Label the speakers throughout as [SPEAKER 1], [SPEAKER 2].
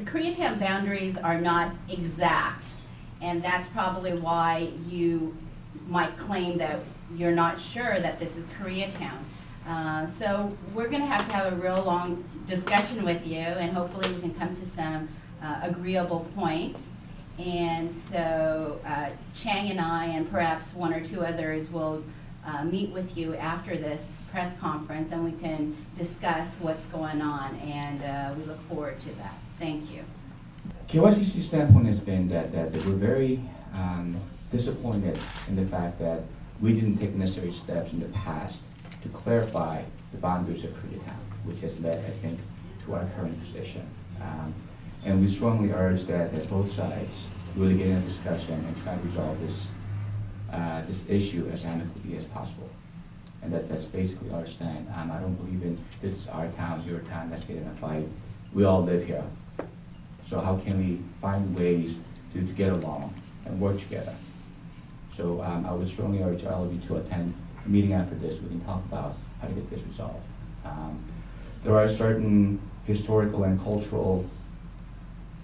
[SPEAKER 1] Koreatown boundaries are not exact, and that's probably why you might claim that you're not sure that this is Koreatown. So we're going to have a real long discussion with you, and hopefully we can come to some agreeable point. And so Chang and I, and perhaps one or two others, will meet with you after this press conference, and we can discuss what's going on, and we look forward to that. Thank you.
[SPEAKER 2] KYCC's standpoint has been that we're very disappointed in the fact that we didn't take necessary steps in the past to clarify the boundaries of Koreatown, which has led, I think, to our current position. And we strongly urge that both sides really get in a discussion and try to resolve this issue as amicably as possible. And that's basically our stand. I don't believe in this is our town, your town, let's get in a fight. We all live here. So how can we find ways to get along and work together? So I would strongly urge all of you to attend a meeting after this. We can talk about how to get this resolved. There are certain historical and cultural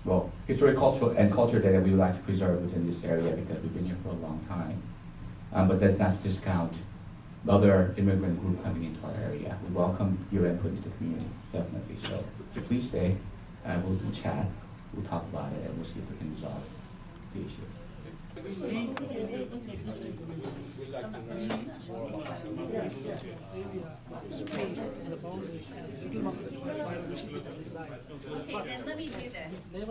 [SPEAKER 2] culture data we would like to preserve within this area because we've been here for a long time. But that's not to discount the other immigrant group coming into our area. We welcome your input into the community, definitely. So please stay, we'll chat, we'll talk about it, and we'll see if we can resolve the issue.
[SPEAKER 1] Okay, then let me do this. Okay,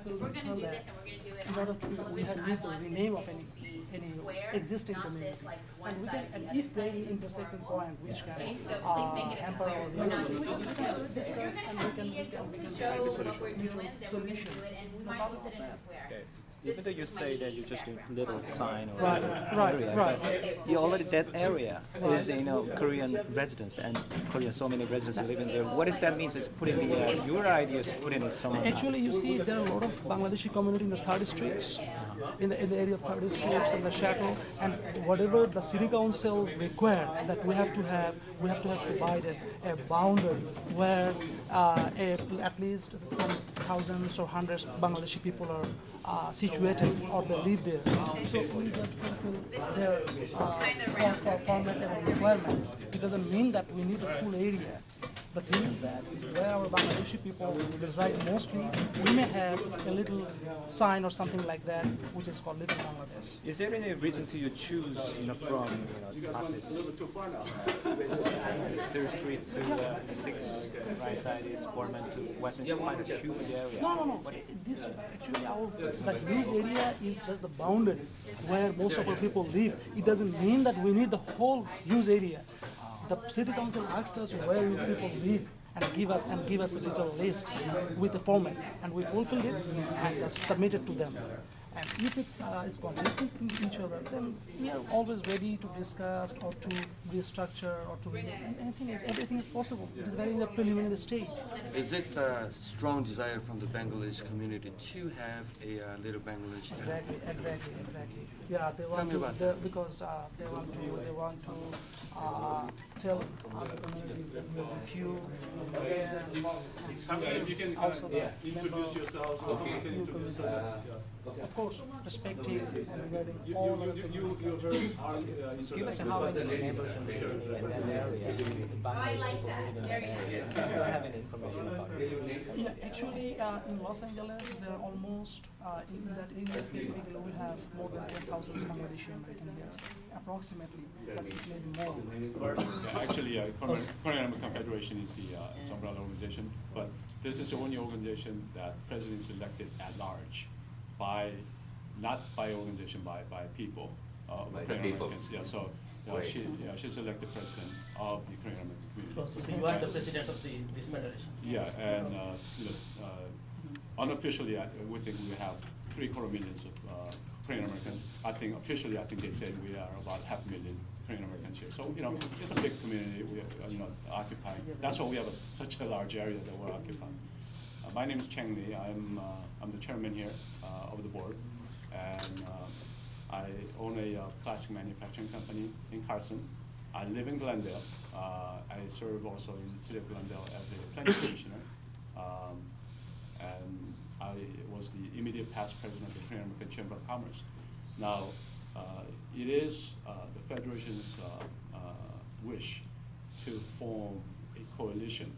[SPEAKER 1] we're going to do this, and we're going to do it on television. I want this
[SPEAKER 3] name of
[SPEAKER 1] to
[SPEAKER 3] any
[SPEAKER 1] be square,
[SPEAKER 3] existing
[SPEAKER 1] not
[SPEAKER 3] community.
[SPEAKER 1] this like one
[SPEAKER 3] And,
[SPEAKER 1] side
[SPEAKER 3] and
[SPEAKER 1] the
[SPEAKER 3] if
[SPEAKER 1] other
[SPEAKER 3] they
[SPEAKER 1] side is
[SPEAKER 3] intersect in
[SPEAKER 1] horrible.
[SPEAKER 3] point, which can
[SPEAKER 1] Okay, so please make it a
[SPEAKER 3] hamper
[SPEAKER 1] square.
[SPEAKER 3] our
[SPEAKER 1] We're not doing
[SPEAKER 3] relationship.
[SPEAKER 1] it. You're going to
[SPEAKER 3] discuss
[SPEAKER 1] have
[SPEAKER 3] and we
[SPEAKER 1] media
[SPEAKER 3] can
[SPEAKER 1] show what we're doing, then we're going to do it, and we might put it in a square.
[SPEAKER 4] Okay. Even though you say that you just a little sign or
[SPEAKER 3] Right,
[SPEAKER 4] area,
[SPEAKER 3] right.
[SPEAKER 4] but you already that area is Korean residents and Korean so many residents living there. What does that mean? It's putting your ideas putting it somewhere.
[SPEAKER 3] Actually, you see, there are a lot of Bangladeshi community in the third streets, in the area of third streets and the shadow, and whatever the city council required that we have to have provided a boundary where at least some thousands or hundreds Bangladeshi people are situated or they live there. So we just fulfill their formative requirements. It doesn't mean that we need a full area. The thing is that where our Bangladeshi people reside mostly, we may have a little sign or something like that, which is called Little Bangladesh.
[SPEAKER 4] Is there any reason to you choose from artists? 3rd Street to 6 right side is Borman to Western, quite a huge area.
[SPEAKER 3] No. This actually the use area is just the boundary where most of our people live. It doesn't mean that we need the whole use area. The city council asked us where people live and give us a little lists with the format, and we fulfilled it and just submitted to them. And if it is conflicting with each other, then we are always ready to discuss or to restructure or to everything is possible. It is very in the preliminary stage.
[SPEAKER 5] Is it a strong desire from the Bangladesh community to have a little Bangladesh town?
[SPEAKER 3] Exactly. Yeah, they want to because they want to tell other communities that we are with you.
[SPEAKER 6] If you can
[SPEAKER 3] also
[SPEAKER 6] introduce yourselves, or someone can introduce
[SPEAKER 3] of course, respecting and regarding all other communities.
[SPEAKER 4] Give us how many neighbors in that area.
[SPEAKER 1] I like that. There you go.
[SPEAKER 4] Do you have any information about it?
[SPEAKER 3] Yeah, actually, in Los Angeles, there are almost, in that area specifically, we have more than 10,000 Bangladeshi American here, approximately, but maybe more.
[SPEAKER 6] Yeah, actually, Korean American Federation is the umbrella organization, but this is the only organization that president is elected at large by, not by organization, by people.
[SPEAKER 7] By
[SPEAKER 6] Korean
[SPEAKER 7] people.
[SPEAKER 6] Americans. Yeah, so she's elected president of the Korean American community.
[SPEAKER 8] So you are the president of this federation?
[SPEAKER 6] Yeah, and unofficially, we think we have 3/4 millions of Korean Americans. I think officially, they said we are about 500,000 Korean Americans here. So it's a big community we are occupying. That's why we have such a large area that we're occupying. My name is Chang Lee. I'm the chairman here of the board, and I own a plastic manufacturing company in Carson. I live in Glendale. I serve also in the city of Glendale as a planning commissioner. And was the immediate past president of the Korean American Chamber of Commerce. Now, it is the Federation's wish to form a coalition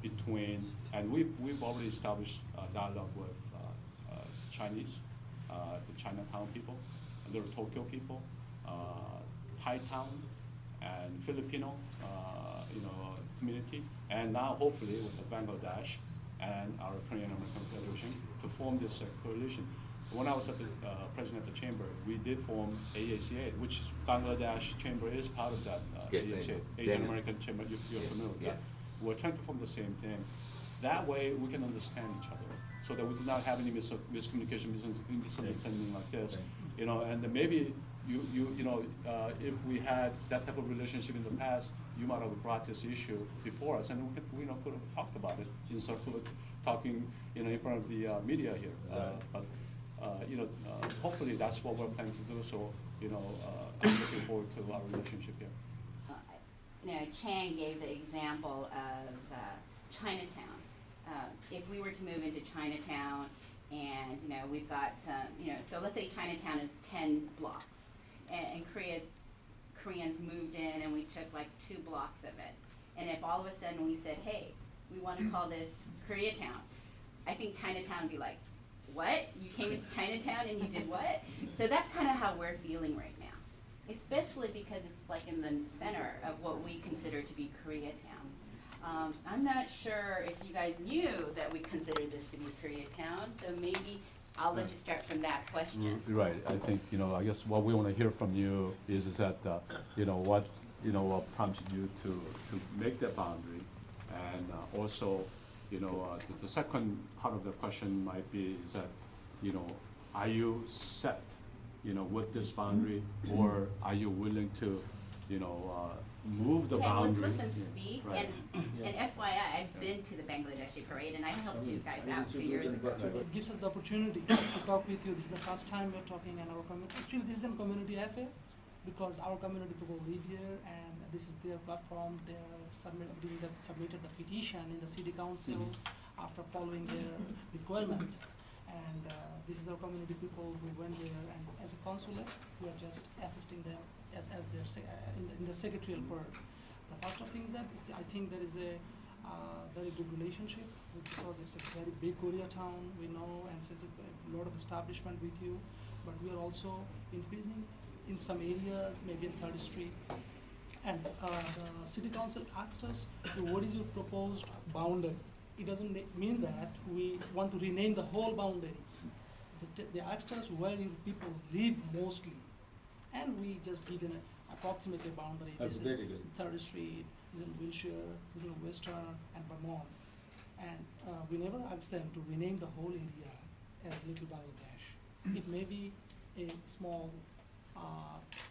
[SPEAKER 6] between, and we've already established dialogue with Chinese, the Chinatown people, the Tokyo people, Thai town, and Filipino, community, and now hopefully with the Bangladesh and our Korean American Federation to form this coalition. When I was at the president of the chamber, we did form AACA, which Bangladesh chamber is part of that AACA, Asian American Chamber. You're familiar with that. We're trying to form the same thing. That way we can understand each other, so that we do not have any miscommunication, misunderstanding like this. And then maybe if we had that type of relationship in the past, you might have brought this issue before us, and we could have talked about it instead of talking in front of the media here. But hopefully that's what we're planning to do. So I'm looking forward to our relationship here.
[SPEAKER 1] Chang gave the example of Chinatown. If we were to move into Chinatown, and we've got some, so let's say Chinatown is 10 blocks, and Koreans moved in, and we took like 2 blocks of it. And if all of a sudden we said, hey, we want to call this Koreatown, I think Chinatown would be like, what? You came into Chinatown and you did what? So that's kind of how we're feeling right now, especially because it's like in the center of what we consider to be Koreatown. I'm not sure if you guys knew that we consider this to be Koreatown, so maybe I'll let you start from that question.
[SPEAKER 6] Right. I think I guess what we want to hear from you is that what prompted you to make that boundary, and also the second part of the question might be is that are you set with this boundary, or are you willing to move the boundary?
[SPEAKER 1] Let's let them speak.
[SPEAKER 6] Right.
[SPEAKER 1] And FYI, I've been to the Bangladeshi parade, and I helped you guys out 2 years ago.
[SPEAKER 3] It gives us the opportunity to talk with you. This is the first time we're talking in our community. Actually, this is a community affair because our community people live here, and this is their platform. They're submitted the petition in the city council after following their requirement. And this is our community people who went there, and as a consulate, we are just assisting them as their in the secretarial part. The first thing that I think there is a very good relationship because it's a very big Koreatown, we know, and since a lot of establishment with you, but we are also increasing in some areas, maybe in 3rd Street. And the city council asked us, what is your proposed boundary? It doesn't mean that we want to rename the whole boundary. They asked us where your people live mostly, and we just give an approximate boundary.
[SPEAKER 7] That's
[SPEAKER 3] this
[SPEAKER 7] very
[SPEAKER 3] is
[SPEAKER 7] good.
[SPEAKER 3] 3rd Street, this is Wilshire, this is Western, and Vermont. And we never asked them to rename the whole area as Little Bangladesh. It may be a small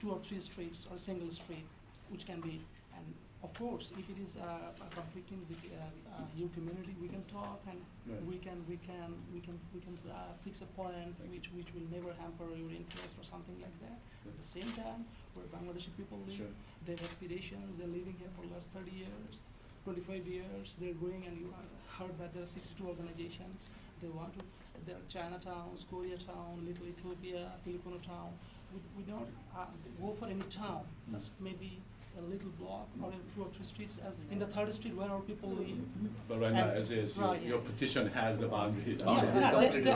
[SPEAKER 3] 2 or 3 streets or a single street, which can be, and of course, if it is conflicting with your community, we can talk, and we can fix a point which will never hamper your interest or something like that. At the same time, where Bangladeshi people live, they have aspirations. They're living here for the last 30 years, 25 years. They're going, and you heard that there are 62 organizations. They want to. There are Chinatowns, Koreatown, Little Ethiopia, Filipino town. We don't go for any town. That's maybe a little block or 2 or 3 streets in the 3rd Street where our people live.
[SPEAKER 6] But right now, as is, your petition has the boundary.
[SPEAKER 3] They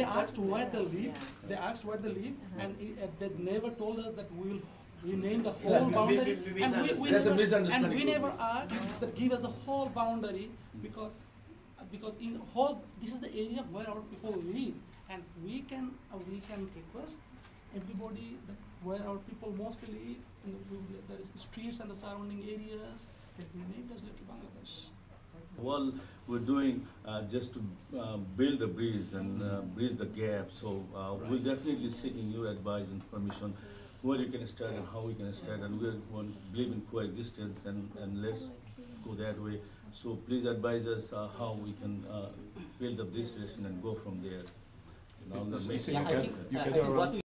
[SPEAKER 3] asked where they live. They asked where they live, and they never told us that we will rename the whole boundary. And we never asked that give us the whole boundary because in whole this is the area where our people live, and we can request everybody that where our people mostly live, there is streets and the surrounding areas, that we named as Little Bangladesh.
[SPEAKER 7] Well, we're doing just to build the bridge and bridge the gap. So we're definitely seeking your advice and permission where you can start and how we can start. And we believe in coexistence, and let's go that way. So please advise us how we can build up this relation and go from there.
[SPEAKER 4] I think what we